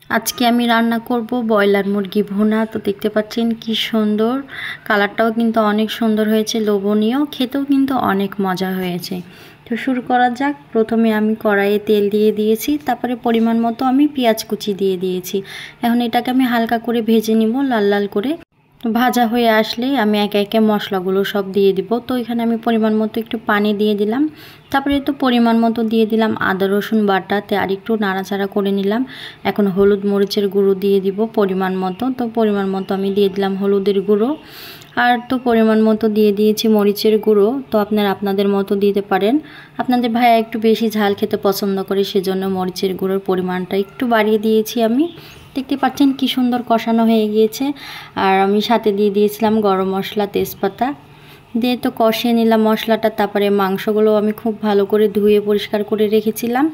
আজকে আমি রান্না করব ব্রয়লার মুরগি ভুনা। তো দেখতে পাচ্ছেন কি সুন্দর কালারটাও কিন্তু অনেক সুন্দর হয়েছে, লোভনীয়, খেতেও কিন্তু অনেক মজা হয়েছে। তো শুরু করা যাক। প্রথমে আমি কড়াইয়ে তেল দিয়ে দিয়েছি, তারপরে পরিমাণ মতো আমি পেঁয়াজ কুচি দিয়ে দিয়েছি। এখন এটাকে আমি হালকা করে ভেজে নিব, লাল লাল করে। ভাজা হয়ে আসলে আমি একে একে মশলাগুলো সব দিয়ে দিব। তো এখানে আমি পরিমাণ মতো একটু পানি দিয়ে দিলাম, তারপরে তো পরিমাণ মতো দিয়ে দিলাম আদা রসুন বাটাতে, আর একটু নাড়াচাড়া করে নিলাম। এখন হলুদ মরিচের গুঁড়ো দিয়ে দিব পরিমাণ মতো। তো পরিমাণ মতো আমি দিয়ে দিলাম হলুদের গুঁড়ো, আর তো পরিমাণ মতো দিয়ে দিয়েছি মরিচের গুঁড়ো। তো আপনাদের মতো দিতে পারেন। আপনাদের ভাইয়া একটু বেশি ঝাল খেতে পছন্দ করে, সেজন্য মরিচের গুঁড়োর পরিমাণটা একটু বাড়িয়ে দিয়েছি আমি। দেখতে পাচ্ছেন কি সুন্দর কষানো হয়ে গিয়েছে। আর আমি সাথে দিয়ে দিয়েছিলাম গরম মশলা, তেজপাতা দিয়ে তো কষিয়ে নিলাম মশলাটা। তারপরে মাংসগুলো আমি খুব ভালো করে ধুয়ে পরিষ্কার করে রেখেছিলাম।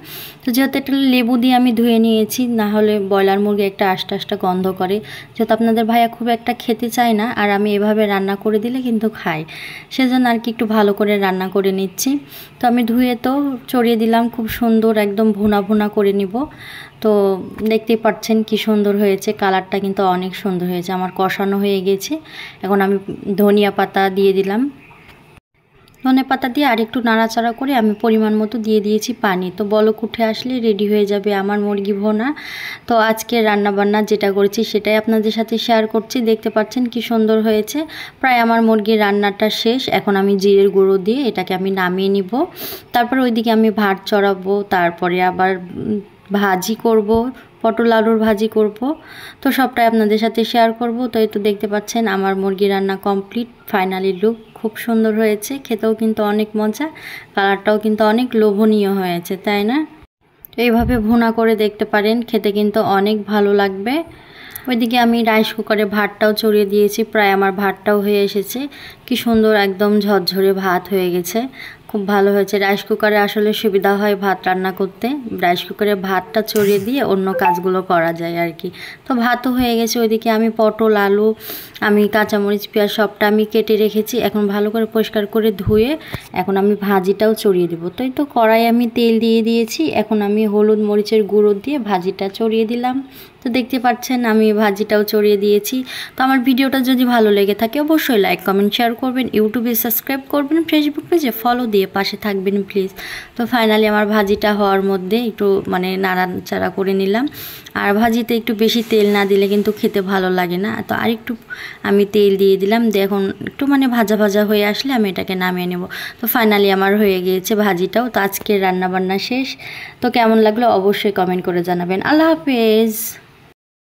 তো যেহেতু একটা লেবু দিয়ে আমি ধুয়ে নিয়েছি, না হলে ব্রয়লার মুরগি একটা আষ্টা আষ্টা গন্ধ করে। যেহেতু আপনাদের ভাইয়া খুব একটা খেতে চায় না, আর আমি এভাবে রান্না করে দিলে কিন্তু খায়, সেজন্য আর কি একটু ভালো করে রান্না করে নিচ্ছি। তো আমি ধুয়ে তো চড়িয়ে দিলাম, খুব সুন্দর একদম ভুনা ভুনা করে নিব। তো দেখতেই পাচ্ছেন কি সুন্দর হয়েছে, কালারটা কিন্তু অনেক সুন্দর হয়েছে। আমার কষানো হয়ে গেছে। এখন আমি ধনিয়া পাতা দিয়ে দিলাম। ধনে পাতা দিয়ে আর একটু নাড়াচাড়া করে আমি পরিমাণ মতো দিয়ে দিয়েছি পানি। তো বলক উঠে আসলে রেডি হয়ে যাবে আমার মুরগি ভোনা। তো আজকে রান্নাবান্না যেটা করেছি সেটাই আপনাদের সাথে শেয়ার করছি। দেখতে পাচ্ছেন কি সুন্দর হয়েছে। প্রায় আমার মুরগির রান্নাটা শেষ। এখন আমি জিরের গুঁড়ো দিয়ে এটাকে আমি নামিয়ে নিব। তারপর ওইদিকে আমি ভাত চড়াবো, তারপরে আবার ভাজি করব, পটল আলুর ভাজি করব। তো সবটাই আপনাদের সাথে শেয়ার করব। তো এই তো দেখতে পাচ্ছেন আমার মুরগি রান্না কমপ্লিট। ফাইনালি লুক খুব সুন্দর হয়েছে, খেতেও কিন্তু অনেক মজা, কালারটাও কিন্তু অনেক লোভনীয় হয়েছে, তাই না? তো এইভাবে ভুনা করে দেখতে পারেন, খেতে কিন্তু অনেক ভালো লাগবে। ওইদিকে আমি রাইস কুকারে ভাতটাও চড়িয়ে দিয়েছি। প্রায় আমার ভাতটাও হয়ে এসেছে। কি সুন্দর একদম ঝরঝরে ভাত হয়ে গেছে, খুব ভালো হয়েছে। রাইস কুকারে আসলে সুবিধা হয় ভাত রান্না করতে, রাইস কুকারে ভাতটা চড়িয়ে দিয়ে অন্য কাজগুলো করা যায় আর কি। তো ভাতও হয়ে গেছে। ওইদিকে আমি পটল আলু, আমি কাঁচামরিচ পেঁয়াজ সবটা আমি কেটে রেখেছি। এখন ভালো করে পরিষ্কার করে ধুয়ে এখন আমি ভাজিটাও চড়িয়ে দেবো। তো এই তো কড়াই আমি তেল দিয়ে দিয়েছি। এখন আমি হলুদ মরিচের গুঁড়ো দিয়ে ভাজিটা চড়িয়ে দিলাম। তো দেখতে পাচ্ছেন আমি ভাজিটাও চড়িয়ে দিয়েছি। তো আমার ভিডিওটা যদি ভালো লেগে থাকে অবশ্যই লাইক কমেন্ট শেয়ার করবেন, ইউটিউবে সাবস্ক্রাইব করবেন, ফেসবুক পেজে ফলো দিয়ে পাশে থাকবেন প্লিজ। তো ফাইনালি আমার ভাজিটা হওয়ার মধ্যে একটু নাড়াচাড়া করে নিলাম। আর ভাজিতে একটু বেশি তেল না দিলে কিন্তু খেতে ভালো লাগে না। তো আর একটু আমি তেল দিয়ে দিলাম, দিয়ে এখন একটু ভাজা ভাজা হয়ে আসলে আমি এটাকে নামিয়ে নেব। তো ফাইনালি আমার হয়ে গিয়েছে ভাজিটাও। তো আজকের রান্নাবান্না শেষ। তো কেমন লাগলো অবশ্যই কমেন্ট করে জানাবেন। আল্লাহ হাফেজ।